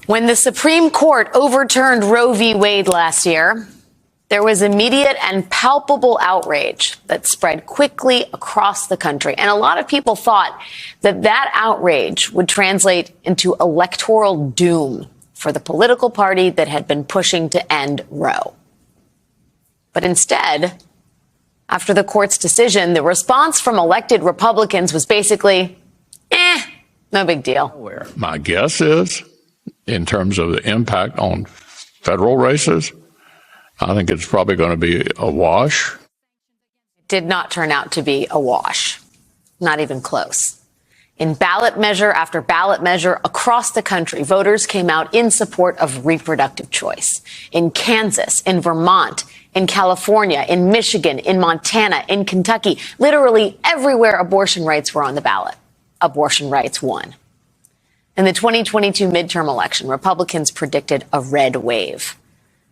When the Supreme Court overturned Roe v. Wade last year, there was immediate and palpable outrage that spread quickly across the country. And a lot of people thought that that outrage would translate into electoral doom for the political party that had been pushing to end Roe. But instead, after the court's decision, the response from elected Republicans was basically, no big deal. My guess is, in terms of the impact on federal races, I think it's probably going to be a wash. It did not turn out to be a wash. Not even close. In ballot measure after ballot measure across the country, voters came out in support of reproductive choice. In Kansas, in Vermont, in California, in Michigan, in Montana, in Kentucky, literally everywhere abortion rights were on the ballot. Abortion rights won. In the 2022 midterm election, Republicans predicted a red wave.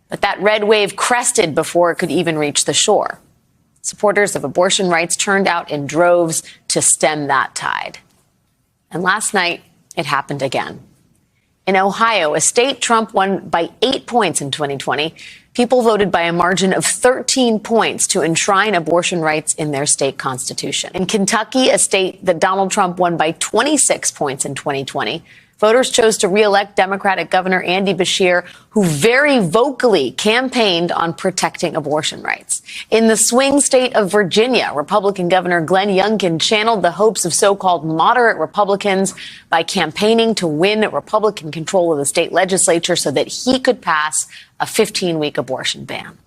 But that red wave crested before it could even reach the shore. Supporters of abortion rights turned out in droves to stem that tide. And last night, it happened again. In Ohio, a state Trump won by 8 points in 2020, people voted by a margin of 13 points to enshrine abortion rights in their state constitution. In Kentucky, a state that Donald Trump won by 26 points in 2020, voters chose to re-elect Democratic Governor Andy Beshear, who very vocally campaigned on protecting abortion rights. In the swing state of Virginia, Republican Governor Glenn Youngkin channeled the hopes of so-called moderate Republicans by campaigning to win Republican control of the state legislature so that he could pass a 15-week abortion ban.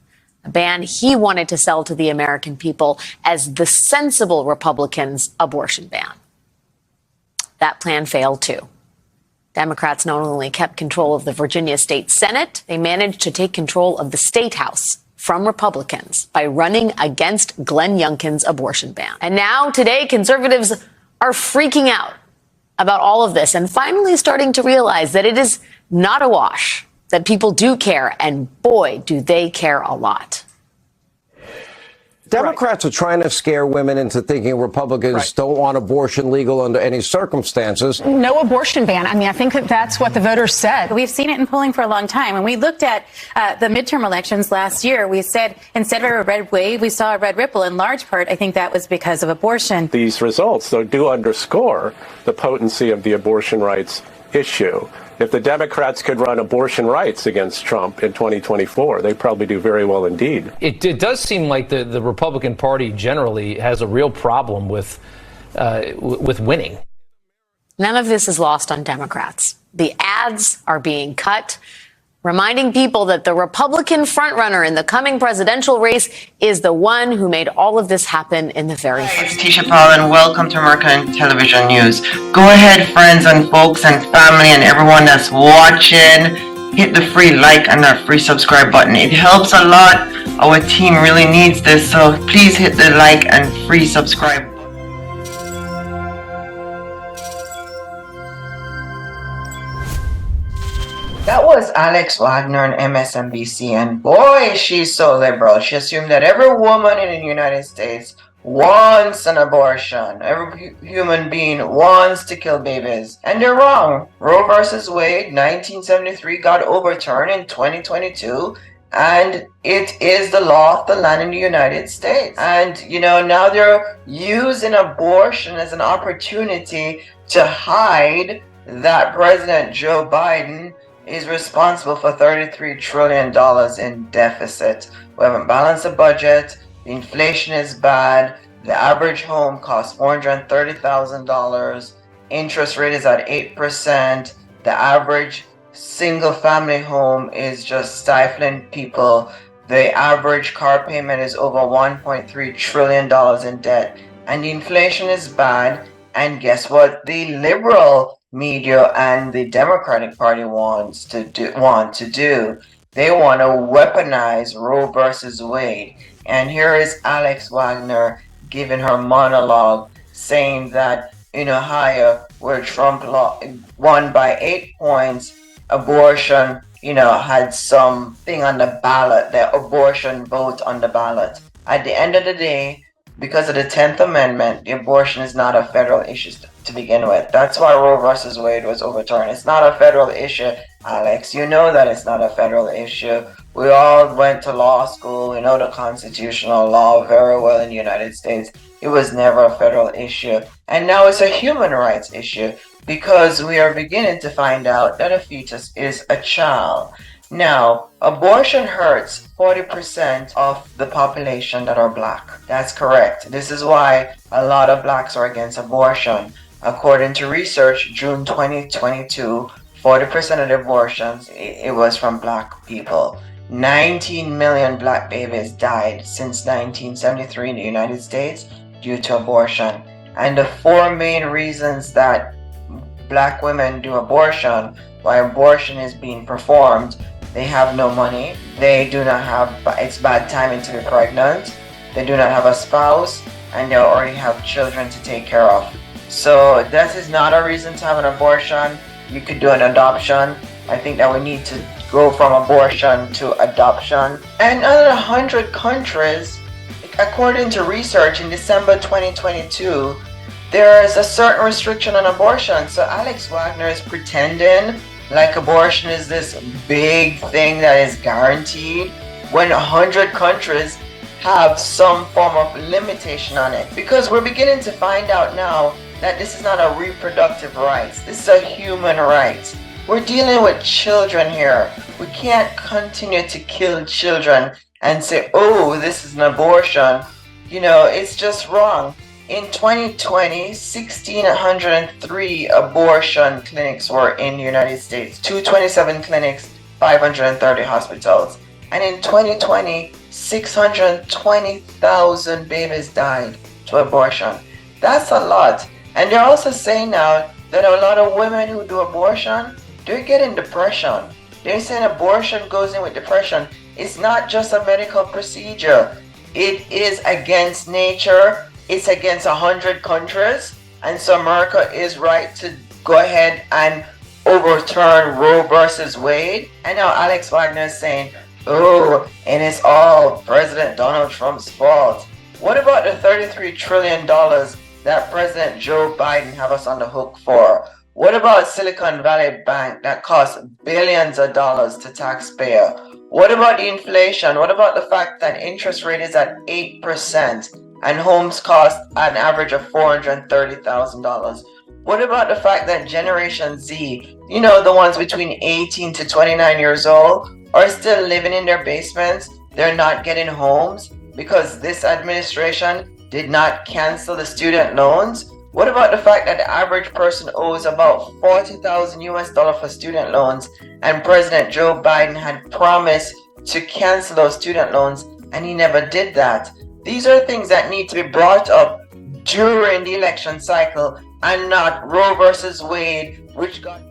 A ban he wanted to sell to the American people as the sensible Republicans' abortion ban. That plan failed, too. Democrats not only kept control of the Virginia State Senate, they managed to take control of the State House from Republicans by running against Glenn Youngkin's abortion ban. And now, today, conservatives are freaking out about all of this and finally starting to realize that it is not a wash, that people do care, and boy, do they care a lot. Democrats are trying to scare women into thinking Republicans don't want abortion legal under any circumstances. No abortion ban. I mean, I think that's what the voters said. We've seen it in polling for a long time. When we looked at the midterm elections last year, we said instead of a red wave, we saw a red ripple. In large part, I think that was because of abortion. These results, though, do underscore the potency of the abortion rights issue. If the Democrats could run abortion rights against Trump in 2024, they probably do very well indeed. It does seem like the Republican Party generally has a real problem with winning. None of this is lost on Democrats. The ads are being cut, reminding people that the Republican frontrunner in the coming presidential race is the one who made all of this happen in the very first. It's Tisha Powell, and welcome to American Television News. Go ahead, friends and folks and family and everyone that's watching, hit the free like and that free subscribe button. It helps a lot. Our team really needs this, so please hit the like and free subscribe. That was Alex Wagner on MSNBC, and boy, she's so liberal. She assumed that every woman in the United States wants an abortion. Every human being wants to kill babies. And they're wrong. Roe versus Wade, 1973, got overturned in 2022, and it is the law of the land in the United States. And, now they're using abortion as an opportunity to hide that President Joe Biden is responsible for $33 trillion in deficit. We haven't balanced the budget. The inflation is bad. The average home costs $430,000. Interest rate is at 8%. The average single family home is just stifling people. The average car payment is over $1.3 trillion in debt. And the inflation is bad. And guess what? The liberal media and the Democratic Party want to do. They want to weaponize Roe versus Wade. And here is Alex Wagner giving her monologue saying that in Ohio, where Trump won by 8 points, abortion, had something on the ballot, the abortion vote on the ballot. At the end of the day, because of the 10th Amendment, the abortion is not a federal issue to begin with. That's why Roe versus Wade was overturned. It's not a federal issue, Alex. You know that it's not a federal issue. We all went to law school. We know the constitutional law very well in the United States. It was never a federal issue. And now it's a human rights issue because we are beginning to find out that a fetus is a child. Now, abortion hurts 40% of the population that are black. That's correct. This is why a lot of blacks are against abortion. According to research, June 2022, 40% of the abortions, it was from black people. 19 million black babies died since 1973 in the United States due to abortion. And the four main reasons that black women do abortion, why abortion is being performed: they have no money, they do not have, it's bad timing to be pregnant, they do not have a spouse, and they already have children to take care of. So this is not a reason to have an abortion. You could do an adoption. I think that we need to go from abortion to adoption. And in 100 countries, according to research in December 2022, there is a certain restriction on abortion. So Alex Wagner is pretending like abortion is this big thing that is guaranteed when 100 countries have some form of limitation on it. Because we're beginning to find out now that this is not a reproductive right. This is a human right. We're dealing with children here. We can't continue to kill children and say, oh, this is an abortion. You know, it's just wrong. In 2020, 1,603 abortion clinics were in the United States, 227 clinics, 530 hospitals. And in 2020, 620,000 babies died to abortion. That's a lot. And they're also saying now that a lot of women who do abortion, they're getting depression. They're saying abortion goes in with depression. It's not just a medical procedure. It is against nature. It's against 100 countries, and so America is right to go ahead and overturn Roe versus Wade. And now Alex Wagner is saying, oh, and it's all President Donald Trump's fault. What about the $33 trillion that President Joe Biden have us on the hook for? What about Silicon Valley Bank that costs billions of dollars to taxpayer? What about the inflation? What about the fact that interest rate is at 8%? And homes cost an average of $430,000. What about the fact that Generation Z, you know, the ones between 18 to 29 years old, are still living in their basements? They're not getting homes because this administration did not cancel the student loans. What about the fact that the average person owes about $40,000 US for student loans, and President Joe Biden had promised to cancel those student loans, and he never did that? These are things that need to be brought up during the election cycle and not Roe versus Wade, which got